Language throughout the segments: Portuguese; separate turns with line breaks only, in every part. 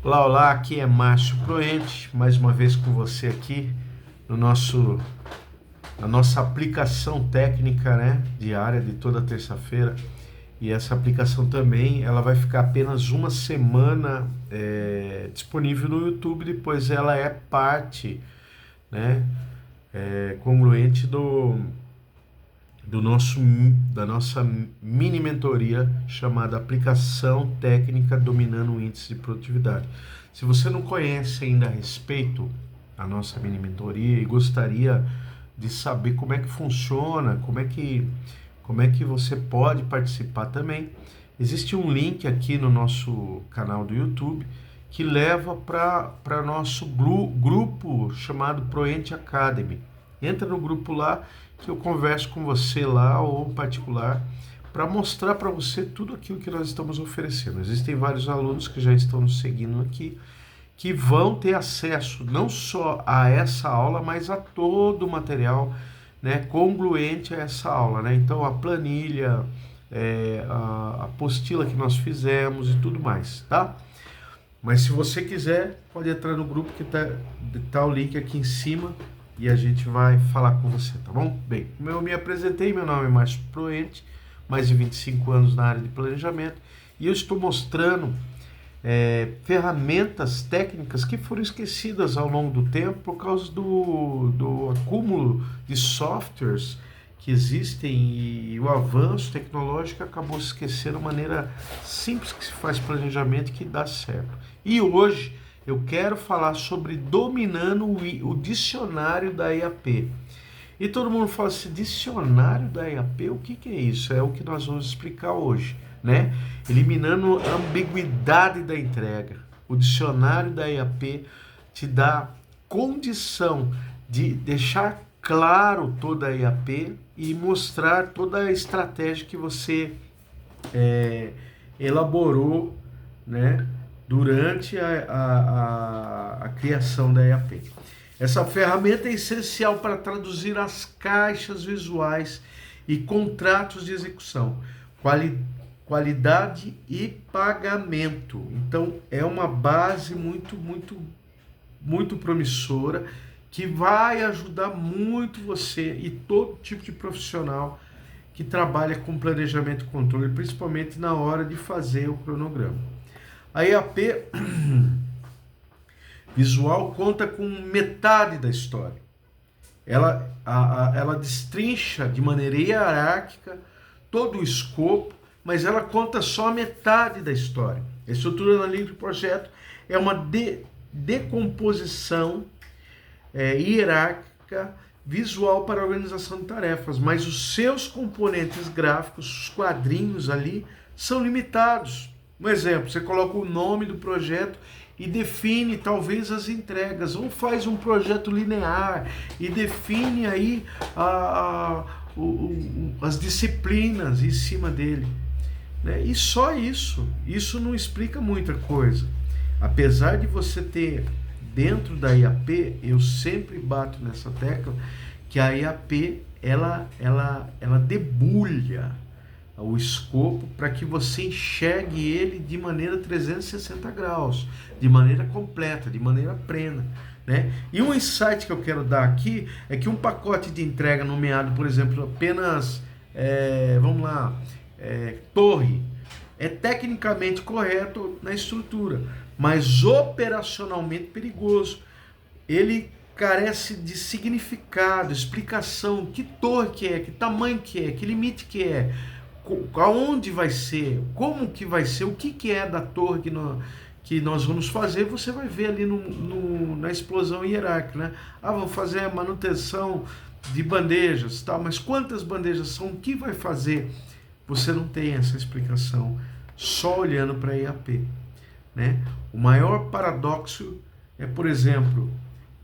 Olá, olá, aqui é Márcio Proente, mais uma vez com você aqui no na nossa aplicação técnica, né, diária de toda terça-feira. E essa aplicação também, ela vai ficar apenas uma semana disponível no YouTube, depois ela é parte, né, congruente da nossa mini mentoria chamada Aplicação Técnica Dominando o Índice de Produtividade. Se você não conhece ainda a respeito da nossa mini mentoria e gostaria de saber como é que funciona, como é que você pode participar também, existe um link aqui no nosso canal do YouTube que leva para nosso grupo chamado Proente Academy. Entra no grupo lá que eu converso com você lá ou em particular para mostrar para você tudo aquilo que nós estamos oferecendo. Existem vários alunos que já estão nos seguindo aqui que vão ter acesso não só a essa aula, mas a todo o material, né, congruente a essa aula, né? Então a planilha, a apostila que nós fizemos e tudo mais, tá? Mas se você quiser, pode entrar no grupo que tá o link aqui em cima e a gente vai falar com você, tá bom? Bem, eu me apresentei, meu nome é Márcio Proente, mais de 25 anos na área de planejamento e eu estou mostrando ferramentas técnicas que foram esquecidas ao longo do tempo por causa do acúmulo de softwares que existem e o avanço tecnológico acabou se esquecendo a maneira simples que se faz planejamento e que dá certo. E hoje eu quero falar sobre dominando o dicionário da EAP. E todo mundo fala assim, dicionário da EAP, o que é isso? É o que nós vamos explicar hoje, né? Eliminando a ambiguidade da entrega. O dicionário da EAP te dá condição de deixar claro toda a EAP e mostrar toda a estratégia que você elaborou, né, durante a criação da EAP. Essa ferramenta é essencial para traduzir as caixas visuais e contratos de execução, qualidade e pagamento. Então, é uma base muito promissora que vai ajudar muito você e todo tipo de profissional que trabalha com planejamento e controle, principalmente na hora de fazer o cronograma. A EAP visual conta com metade da história. Ela destrincha de maneira hierárquica todo o escopo, mas ela conta só metade da história. A estrutura analítica do projeto é uma decomposição hierárquica visual para a organização de tarefas, mas os seus componentes gráficos, os quadrinhos ali, são limitados. Um exemplo, você coloca o nome do projeto e define talvez as entregas, ou faz um projeto linear e define aí as disciplinas em cima dele, né? E só isso não explica muita coisa. Apesar de você ter dentro da IAP, eu sempre bato nessa tecla, que a IAP ela debulha o escopo para que você enxergue ele de maneira 360 graus, de maneira completa, de maneira plena, né? E um insight que eu quero dar aqui é que um pacote de entrega nomeado, por exemplo, apenas, torre, é tecnicamente correto na estrutura, mas operacionalmente perigoso. Ele carece de significado, explicação, que torre que é, que tamanho que é, que limite que é, aonde vai ser, como que vai ser, o que é da torre que nós vamos fazer, você vai ver ali na explosão hierárquica, né? Vamos fazer a manutenção de bandejas, tá? Mas quantas bandejas são, o que vai fazer? Você não tem essa explicação só olhando para a IAP, né? O maior paradoxo é, por exemplo,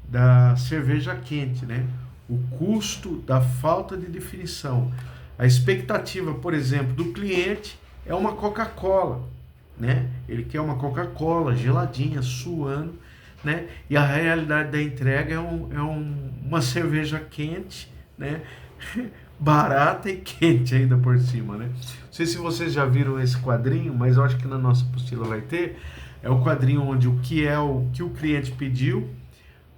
da cerveja quente, né? O custo da falta de definição. A expectativa, por exemplo, do cliente é uma Coca-Cola, né? Ele quer uma Coca-Cola geladinha, suando, né? E a realidade da entrega é uma cerveja quente, né? Barata e quente ainda por cima, né? Não sei se vocês já viram esse quadrinho, mas eu acho que na nossa apostila vai ter. É o quadrinho onde o que o cliente pediu,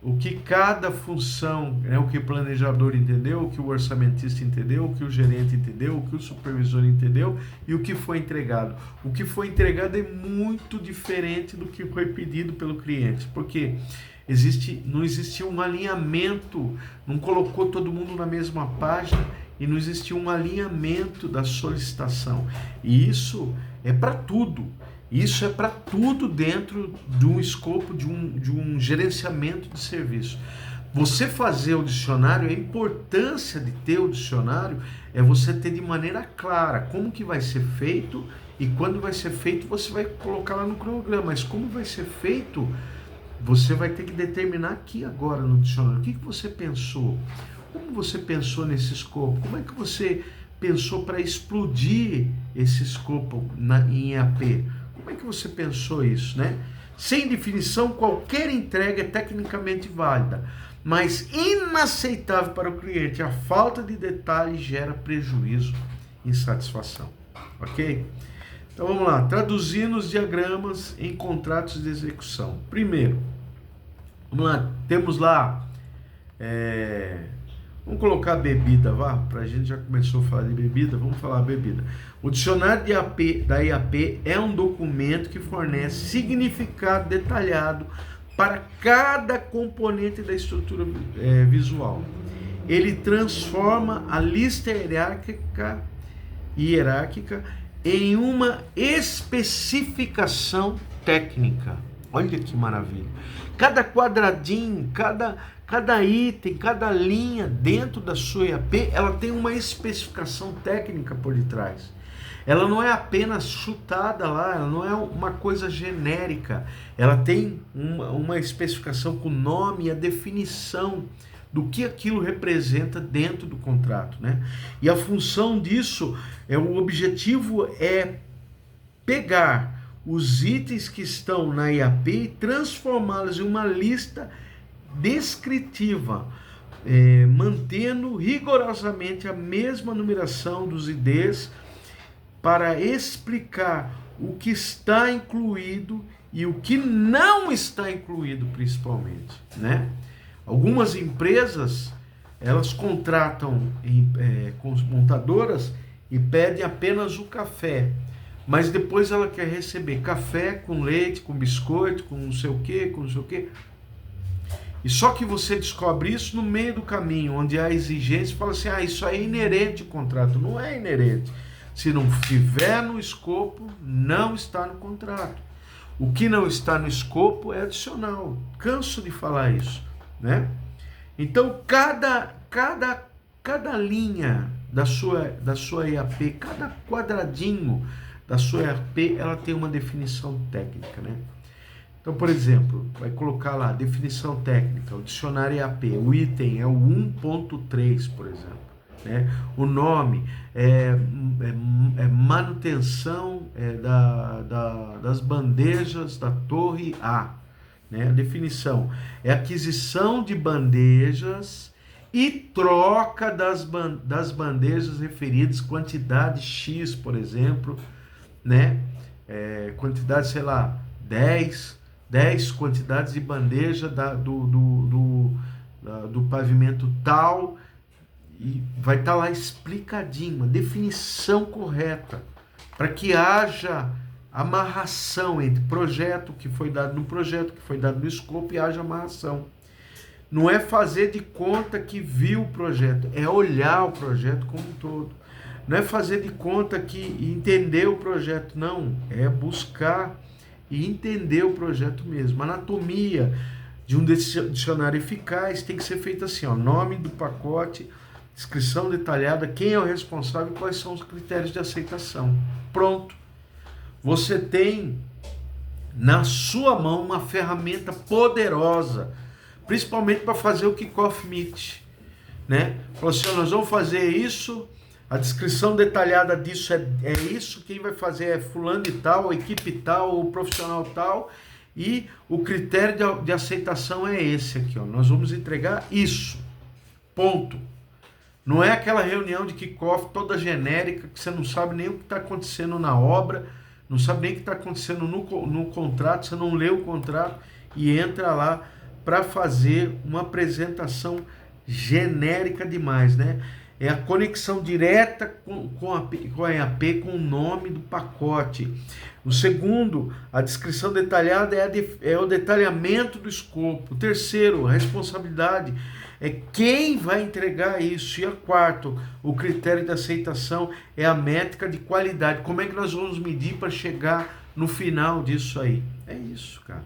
o que cada função, o que o planejador entendeu, o que o orçamentista entendeu, o que o gerente entendeu, o que o supervisor entendeu e o que foi entregado. O que foi entregado é muito diferente do que foi pedido pelo cliente, porque não existia um alinhamento, não colocou todo mundo na mesma página e não existia um alinhamento da solicitação. E isso é para tudo. Isso é para tudo dentro de um escopo de um gerenciamento de serviço. Você fazer o dicionário, a importância de ter o dicionário é você ter de maneira clara como que vai ser feito e quando vai ser feito você vai colocar lá no cronograma. Mas como vai ser feito, você vai ter que determinar aqui agora no dicionário. O que você pensou? Como você pensou nesse escopo? Como é que você pensou para explodir esse escopo em EAP? Como é que você pensou isso, né? Sem definição, qualquer entrega é tecnicamente válida, mas inaceitável para o cliente. A falta de detalhe gera prejuízo e insatisfação, ok? Então vamos lá, traduzindo os diagramas em contratos de execução. Primeiro, vamos lá, temos lá, vamos colocar bebida, para a gente já começou a falar de bebida, vamos falar bebida. O dicionário da IAP é um documento que fornece significado detalhado para cada componente da estrutura visual. Ele transforma a lista hierárquica em uma especificação técnica. Olha que maravilha. Cada quadradinho, cada item, cada linha dentro da sua IAP, ela tem uma especificação técnica por detrás. Ela não é apenas chutada lá, ela não é uma coisa genérica. Ela tem uma especificação com o nome e a definição do que aquilo representa dentro do contrato, né? E a função disso, o objetivo é pegar os itens que estão na IAP e transformá-los em uma lista descritiva, mantendo rigorosamente a mesma numeração dos IDs para explicar o que está incluído e o que não está incluído, principalmente, né? Algumas empresas, elas contratam com as montadoras e pedem apenas o café, mas depois ela quer receber café com leite, com biscoito, com não sei o que, E só que você descobre isso no meio do caminho, onde há exigência, e fala assim, isso aí é inerente ao contrato. Não é inerente. Se não estiver no escopo, não está no contrato. O que não está no escopo é adicional. Canso de falar isso, né? Então, cada linha da sua IAP, cada quadradinho da sua IAP, ela tem uma definição técnica, né? Então, por exemplo, vai colocar lá, definição técnica, o dicionário IAP, o item é o 1.3, por exemplo. Né? O nome é manutenção das bandejas da torre A. Né? A definição é aquisição de bandejas e troca das bandejas referidas, quantidade X, por exemplo, né? Quantidade, sei lá, 10 quantidades de bandeja do pavimento tal, e vai estar lá explicadinho, uma definição correta, para que haja amarração entre projeto que foi dado no projeto, que foi dado no escopo, e haja amarração. Não é fazer de conta que viu o projeto, é olhar o projeto como um todo. Não é fazer de conta que entendeu o projeto, não, é buscar e entender o projeto mesmo. A anatomia de um dicionário eficaz tem que ser feita assim, nome do pacote, descrição detalhada, quem é o responsável e quais são os critérios de aceitação. Pronto. Você tem na sua mão uma ferramenta poderosa, principalmente para fazer o Kickoff Meet, né? Falou assim, nós vamos fazer isso, a descrição detalhada disso é isso, quem vai fazer é fulano e tal, a equipe tal, o profissional tal, e o critério de aceitação é esse aqui, nós vamos entregar isso, ponto. Não é aquela reunião de kickoff toda genérica, que você não sabe nem o que está acontecendo na obra, não sabe nem o que está acontecendo no contrato, você não lê o contrato e entra lá para fazer uma apresentação genérica demais, né? É a conexão direta com a EAP, com o nome do pacote. O segundo, a descrição detalhada é o detalhamento do escopo. O terceiro, a responsabilidade é quem vai entregar isso. E a quarto, o critério de aceitação é a métrica de qualidade. Como é que nós vamos medir para chegar no final disso aí? É isso, cara.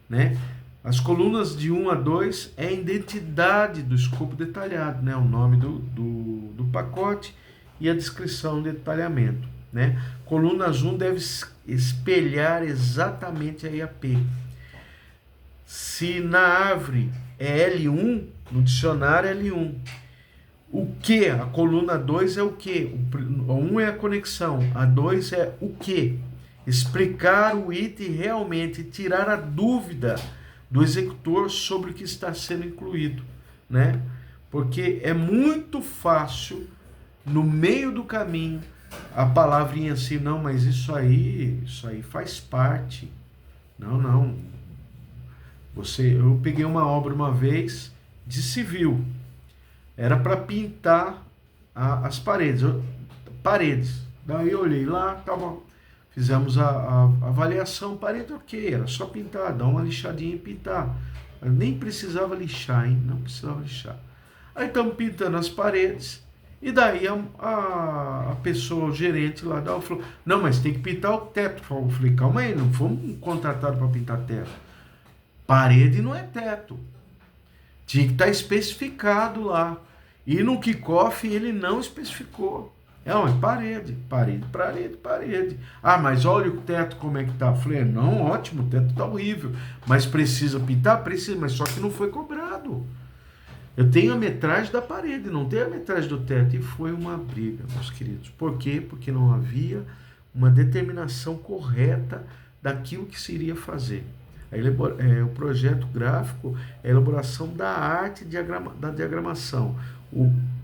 Né? As colunas de 1 a 2 é a identidade do escopo detalhado, né? O nome do pacote e a descrição de detalhamento, né? Colunas 1 deve espelhar exatamente a IAP. Se na árvore é L1, no dicionário é L1. O que? A coluna 2 é o que? A 1 é a conexão, a 2 é o que? Explicar o item realmente, tirar a dúvida do executor sobre o que está sendo incluído, né? Porque é muito fácil, no meio do caminho, a palavrinha assim, não, mas isso aí faz parte. Não. Eu peguei uma obra uma vez de civil, era para pintar as paredes. Daí eu olhei lá, fizemos a avaliação, parede ok, era só pintar, dar uma lixadinha e pintar. Eu nem precisava lixar, hein? Não precisava lixar. Aí estamos pintando as paredes, e daí a pessoa, o gerente lá falou, não, mas tem que pintar o teto. Eu falei, calma aí, não fomos contratados para pintar teto. Parede não é teto. Tinha que estar especificado lá. E no kickoff ele não especificou. Não, é parede. Ah, mas olha o teto como é que tá. Eu falei, não, ótimo, o teto tá horrível. Mas precisa pintar? Precisa, mas só que não foi cobrado. Eu tenho a metragem da parede, não tenho a metragem do teto. E foi uma briga, meus queridos. Por quê? Porque não havia uma determinação correta daquilo que se iria fazer. O projeto gráfico é a elaboração da arte da diagramação.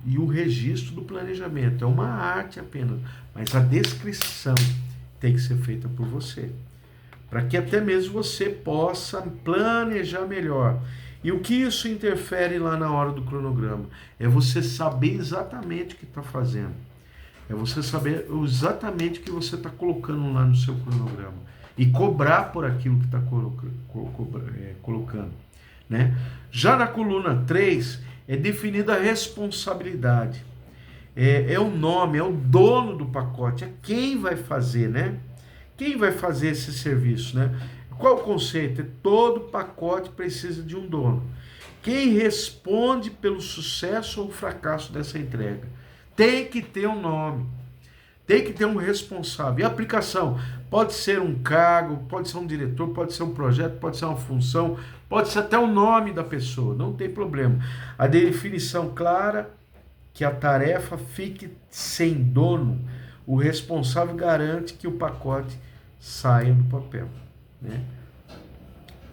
E o registro do planejamento. É uma arte apenas, mas a descrição tem que ser feita por você, para que até mesmo você possa planejar melhor. E o que isso interfere lá na hora do cronograma? É você saber exatamente o que está fazendo. É você saber exatamente o que você está colocando lá no seu cronograma. E cobrar por aquilo que está colocando. Né? Já na coluna 3, é definida a responsabilidade. É o nome, é o dono do pacote, é quem vai fazer, né? Quem vai fazer esse serviço, né? Qual o conceito? Todo pacote precisa de um dono. Quem responde pelo sucesso ou fracasso dessa entrega? Tem que ter um nome. Tem que ter um responsável. E a aplicação pode ser um cargo, pode ser um diretor, pode ser um projeto, pode ser uma função, pode ser até o nome da pessoa, não tem problema. A definição clara, que a tarefa fique sem dono, o responsável garante que o pacote saia do papel. Né?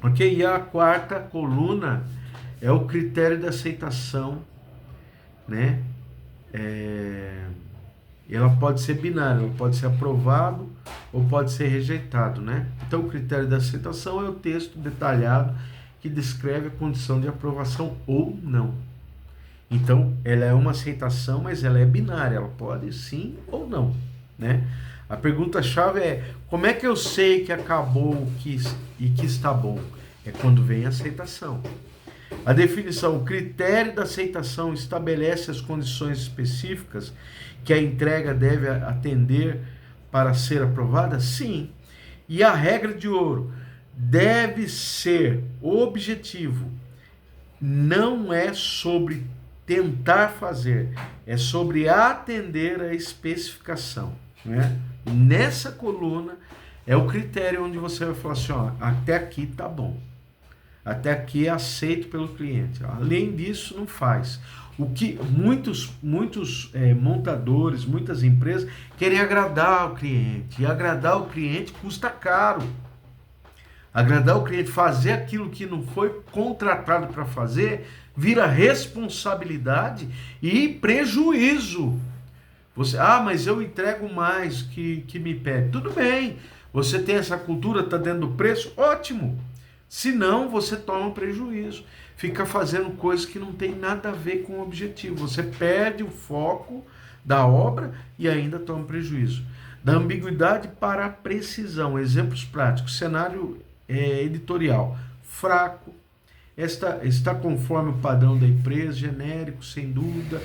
Ok? E a quarta coluna é o critério de aceitação, né? Ela pode ser binária, ela pode ser aprovado ou pode ser rejeitado, né? Então, o critério de aceitação é o texto detalhado que descreve a condição de aprovação ou não. Então, ela é uma aceitação, mas ela é binária, ela pode sim ou não, né? A pergunta-chave é, como é que eu sei que acabou e que está bom? É quando vem a aceitação. A definição, o critério da aceitação estabelece as condições específicas que a entrega deve atender para ser aprovada? Sim. E a regra de ouro deve ser objetivo. Não é sobre tentar fazer, é sobre atender a especificação. Né? Nessa coluna é o critério onde você vai falar assim, ó, até aqui tá bom. Até aqui é aceito pelo cliente. Além disso, não faz. O que muitos montadores, muitas empresas querem agradar o cliente. E agradar o cliente custa caro. Agradar o cliente, fazer aquilo que não foi contratado para fazer, vira responsabilidade e prejuízo. Mas eu entrego mais que me pede. Tudo bem, você tem essa cultura, está dentro do preço, ótimo. Se não, você toma prejuízo. Fica fazendo coisas que não tem nada a ver com o objetivo. Você perde o foco da obra e ainda toma prejuízo. Da ambiguidade para a precisão. Exemplos práticos. Cenário editorial. Fraco. Está conforme o padrão da empresa. Genérico, sem dúvida.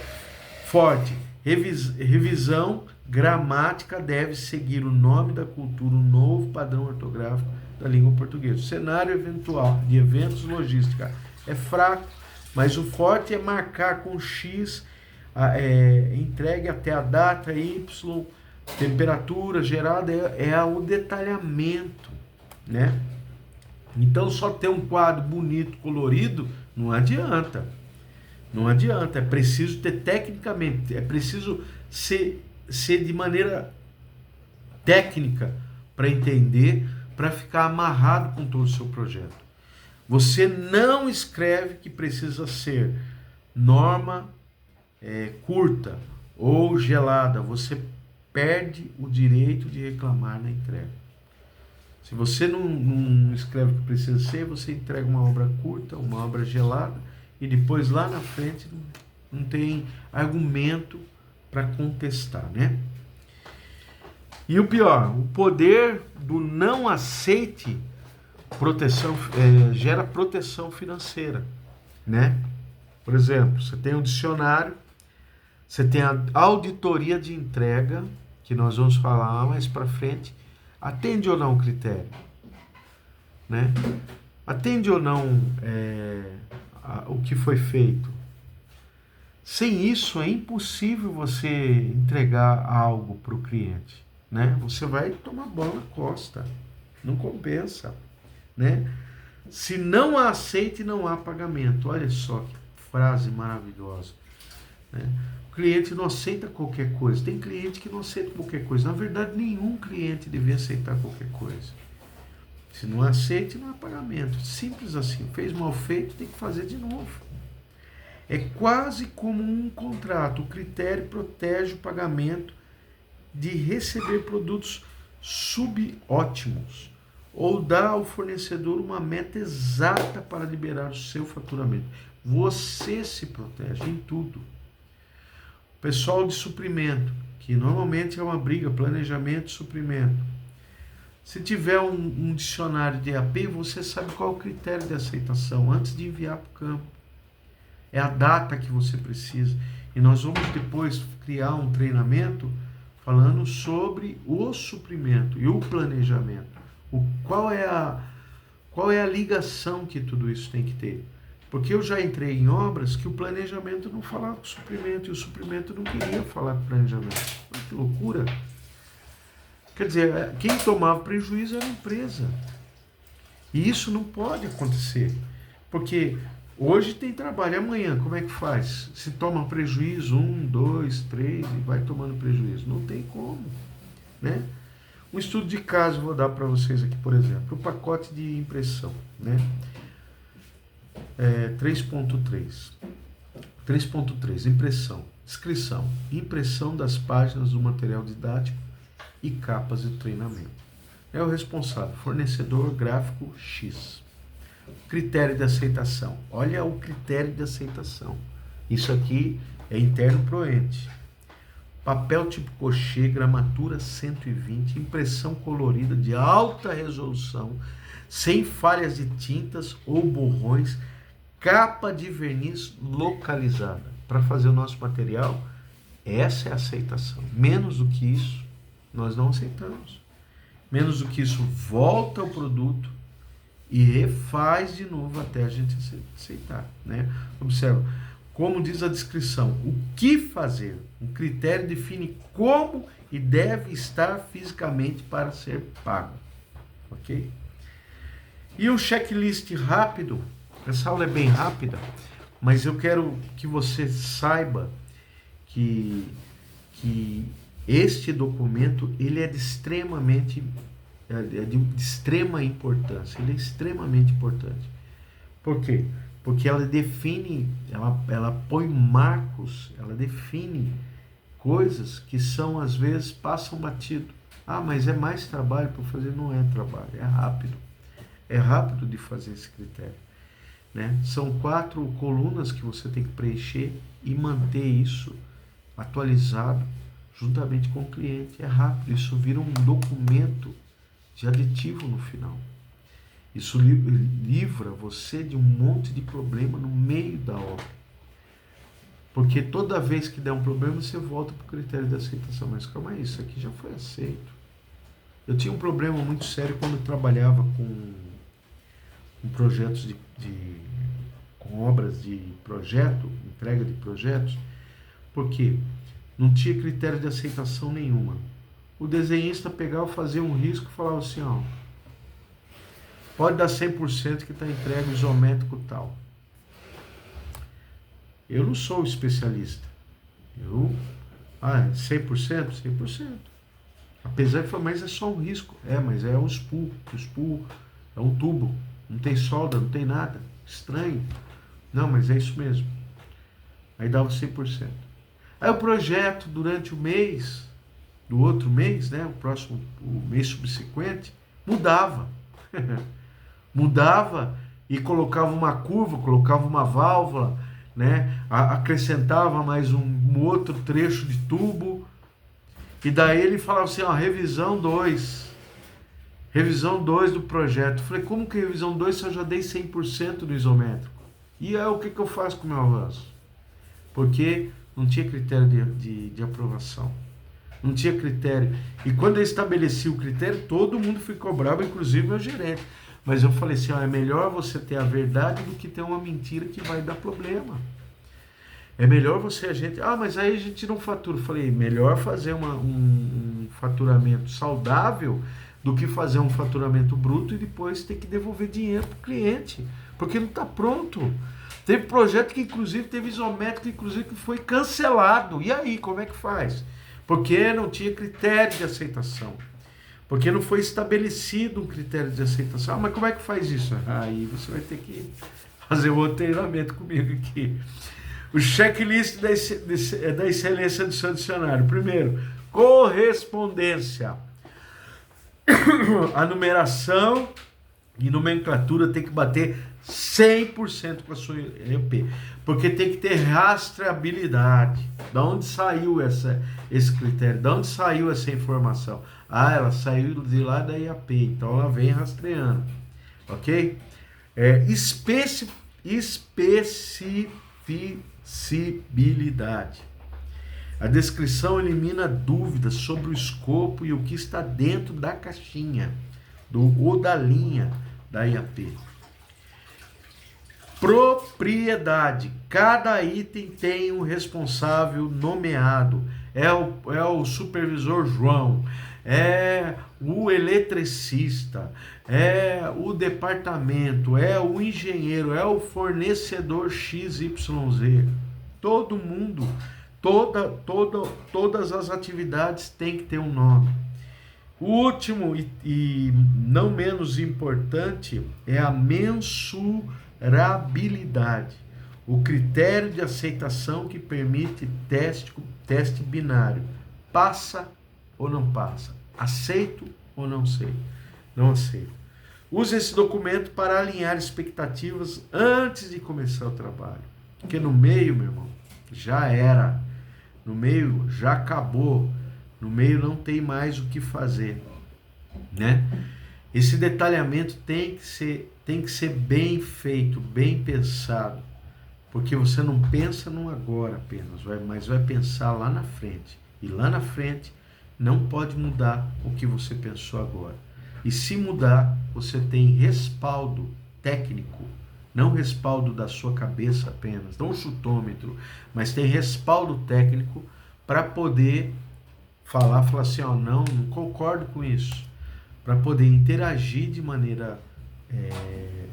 Forte. Revisão gramática deve seguir o nome da cultura, o novo padrão ortográfico da língua portuguesa. Cenário eventual de eventos logística é fraco, mas o forte é marcar com X, entregue até a data Y, temperatura gerada, o detalhamento, né? Então só ter um quadro bonito, colorido, não adianta. Não adianta, é preciso ter tecnicamente, é preciso ser de maneira técnica para entender, para ficar amarrado com todo o seu projeto. Você não escreve que precisa ser norma curta ou gelada, você perde o direito de reclamar na entrega. Se você não escreve o que precisa ser, você entrega uma obra curta, uma obra gelada, e depois lá na frente não tem argumento para contestar, né? E o pior, o poder do não aceite gera proteção financeira, né? Por exemplo, você tem um dicionário, você tem a auditoria de entrega, que nós vamos falar mais para frente, atende ou não o critério, né? Atende ou não o que foi feito. Sem isso é impossível você entregar algo para o cliente, né? Você vai tomar bola na costa, não compensa, né? Se não há aceite, não há pagamento. Olha só que frase maravilhosa, né? O cliente não aceita qualquer coisa. Tem cliente que não aceita qualquer coisa. Na verdade, nenhum cliente devia aceitar qualquer coisa. Se não aceite, não há pagamento. Simples assim. Fez mal feito, tem que fazer de novo. É quase como um contrato. O critério protege o pagamento de receber produtos subótimos ou dá ao fornecedor uma meta exata para liberar o seu faturamento. Você se protege em tudo. Pessoal de suprimento, que normalmente é uma briga, planejamento e suprimento. Se tiver um dicionário de EAP, você sabe qual é o critério de aceitação antes de enviar para o campo. É a data que você precisa. E nós vamos depois criar um treinamento falando sobre o suprimento e o planejamento. Qual é a ligação que tudo isso tem que ter? Porque eu já entrei em obras que o planejamento não falava com o suprimento e o suprimento não queria falar com o planejamento. Olha que loucura! Quer dizer, quem tomava prejuízo era a empresa. E isso não pode acontecer. Porque hoje tem trabalho, amanhã como é que faz? Se toma prejuízo, 1, 2, 3 e vai tomando prejuízo. Não tem como, né? Um estudo de caso vou dar para vocês aqui, por exemplo. O pacote de impressão, né? 3.3. 3.3, impressão. Descrição. Impressão das páginas do material didático e capas de treinamento. É o responsável, fornecedor gráfico X. Critério de aceitação. Olha o critério de aceitação. Isso aqui é interno pro ente. Papel tipo cochê, gramatura 120, impressão colorida de alta resolução, sem falhas de tintas ou borrões, capa de verniz localizada. Para fazer o nosso material, essa é a aceitação. Menos do que isso, nós não aceitamos. Menos do que isso, volta ao produto e refaz de novo até a gente aceitar, né? Observa, como diz a descrição, o que fazer? O critério define como e deve estar fisicamente para ser pago, ok? E o checklist rápido, essa aula é bem rápida, mas eu quero que você saiba que este documento ele é de extrema importância. Ele é extremamente importante. Por quê? Porque ela define, ela põe marcos, ela define coisas que são, às vezes, passam batido. Ah, mas é mais trabalho para fazer? Não é trabalho, é rápido. É rápido de fazer esse critério, né? São 4 colunas que você tem que preencher e manter isso atualizado juntamente com o cliente. É rápido, isso vira um documento de aditivo no final. Isso livra você de um monte de problema no meio da obra. Porque toda vez que der um problema, você volta para o critério de aceitação. Mas calma aí, isso aqui já foi aceito. Eu tinha um problema muito sério quando eu trabalhava com projetos com obras de projeto, entrega de projetos, porque não tinha critério de aceitação nenhuma. O desenhista pegava, fazia um risco e falava assim, ó, pode dar 100% que está entregue isométrico tal. Eu não sou especialista. 100%? 100%. Apesar de falar, mas é só um risco. Mas é um spool. O spool é um tubo. Não tem solda, não tem nada. Estranho. Não, mas é isso mesmo. Aí dava 100%. Aí o projeto, durante o mês, do outro mês, né, o mês subsequente, mudava. Mudava e colocava uma curva, colocava uma válvula, né, acrescentava mais um outro trecho de tubo, e daí ele falava assim, ó, revisão 2 do projeto. Eu falei, como que revisão 2 se eu já dei 100% do isométrico? E aí o que eu faço com o meu avanço? Porque não tinha critério de aprovação, não tinha critério, e quando eu estabeleci o critério, todo mundo ficou bravo, inclusive meu gerente. Mas eu falei assim, ó, é melhor você ter a verdade do que ter uma mentira que vai dar problema. É melhor mas aí a gente não fatura. Eu falei, melhor fazer um faturamento saudável do que fazer um faturamento bruto e depois ter que devolver dinheiro para o cliente, porque não está pronto. Teve projeto que inclusive teve isométrico, inclusive que foi cancelado. E aí, como é que faz? Porque não tinha critério de aceitação. Porque não foi estabelecido um critério de aceitação. Mas como é que faz isso? Aí você vai ter que fazer um treinamento comigo aqui. O checklist da excelência do seu dicionário. Primeiro, correspondência. A numeração e nomenclatura tem que bater 100% com a sua EOP. Porque tem que ter rastreabilidade. Da onde saiu esse critério? Da onde saiu essa informação? Ela saiu de lá da IAP, então ela vem rastreando, ok? Especificidade. A descrição elimina dúvidas sobre o escopo e o que está dentro da caixinha ou da linha da IAP. Propriedade. Cada item tem um responsável nomeado. É o supervisor João, é o eletricista, é o departamento, é o engenheiro, é o fornecedor XYZ. Todo mundo, todas as atividades têm que ter um nome. O último e não menos importante é a mensurabilidade, o critério de aceitação que permite teste binário. Passa ou não passa? Aceito ou não sei? Não aceito. Use esse documento para alinhar expectativas antes de começar o trabalho. Porque no meio, meu irmão, já era. No meio já acabou. No meio não tem mais o que fazer, né? Esse detalhamento tem que ser bem feito, bem pensado. Porque você não pensa no agora apenas, mas vai pensar lá na frente. E lá na frente não pode mudar o que você pensou agora. E se mudar, você tem respaldo técnico, não respaldo da sua cabeça apenas, não chutômetro, mas tem respaldo técnico para poder falar assim, ó, não concordo com isso, para poder interagir de maneira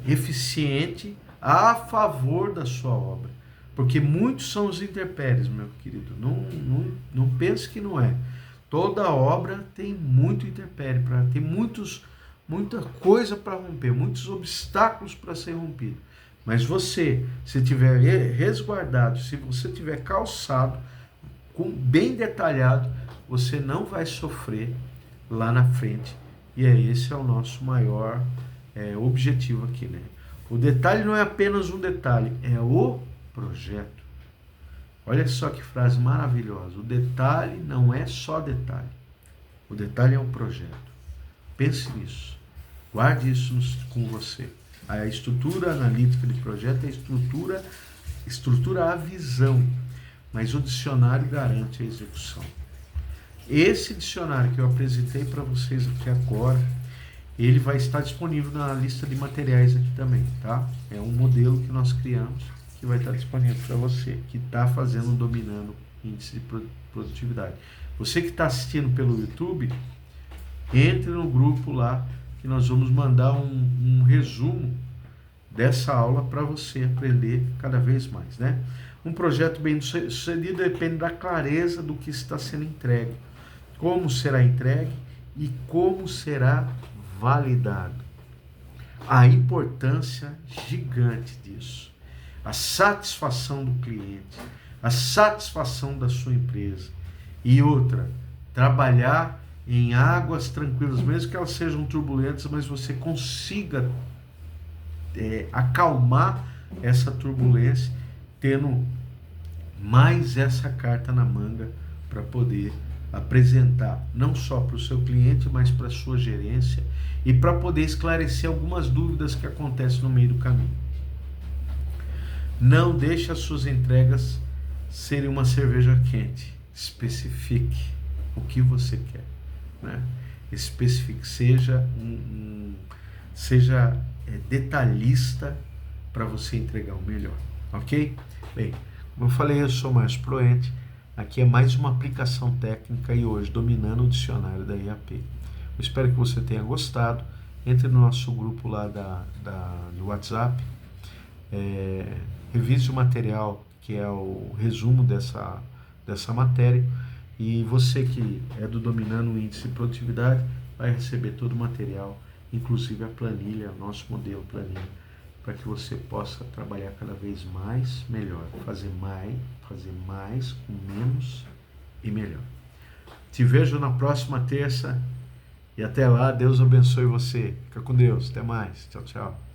eficiente a favor da sua obra. Porque muitos são os intempéries, meu querido, não pense que não é. Toda obra tem muito intempérie, tem muita coisa para romper, muitos obstáculos para ser rompido. Mas você, se tiver resguardado, se você tiver calçado bem detalhado, você não vai sofrer lá na frente. E esse é o nosso maior objetivo aqui, né? O detalhe não é apenas um detalhe, é o projeto. Olha só que frase maravilhosa. O detalhe não é só detalhe. O detalhe é um projeto. Pense nisso. Guarde isso com você. A estrutura analítica de projeto é estrutura a visão, mas o dicionário garante a execução. Esse dicionário que eu apresentei para vocês aqui agora, ele vai estar disponível na lista de materiais aqui também, tá? É um modelo que nós criamos que vai estar disponível para você que está dominando índice de produtividade. Você que está assistindo pelo YouTube, entre no grupo lá que nós vamos mandar um resumo dessa aula para você aprender cada vez mais, né? Um projeto bem sucedido depende da clareza do que está sendo entregue, como será entregue e como será validado. A importância gigante disso, a satisfação do cliente, a satisfação da sua empresa e outra, trabalhar em águas tranquilas, mesmo que elas sejam turbulentas, mas você consiga acalmar essa turbulência, tendo mais essa carta na manga para poder apresentar não só para o seu cliente, mas para a sua gerência e para poder esclarecer algumas dúvidas que acontecem no meio do caminho. Não deixe as suas entregas serem uma cerveja quente. Especifique o que você quer, né? Especifique, seja detalhista para você entregar o melhor, ok? Bem, como eu falei, eu sou Márcio Proente. Aqui é mais uma aplicação técnica e hoje dominando o dicionário da IAP. Eu espero que você tenha gostado. Entre no nosso grupo lá do WhatsApp. Revise o material que é o resumo dessa matéria. E você que é do Dominando o Índice de Produtividade vai receber todo o material, inclusive a planilha, o nosso modelo planilha, para que você possa trabalhar cada vez mais, melhor, fazer mais com menos e melhor. Te vejo na próxima terça e até lá, Deus abençoe você. Fica com Deus, até mais, tchau, tchau.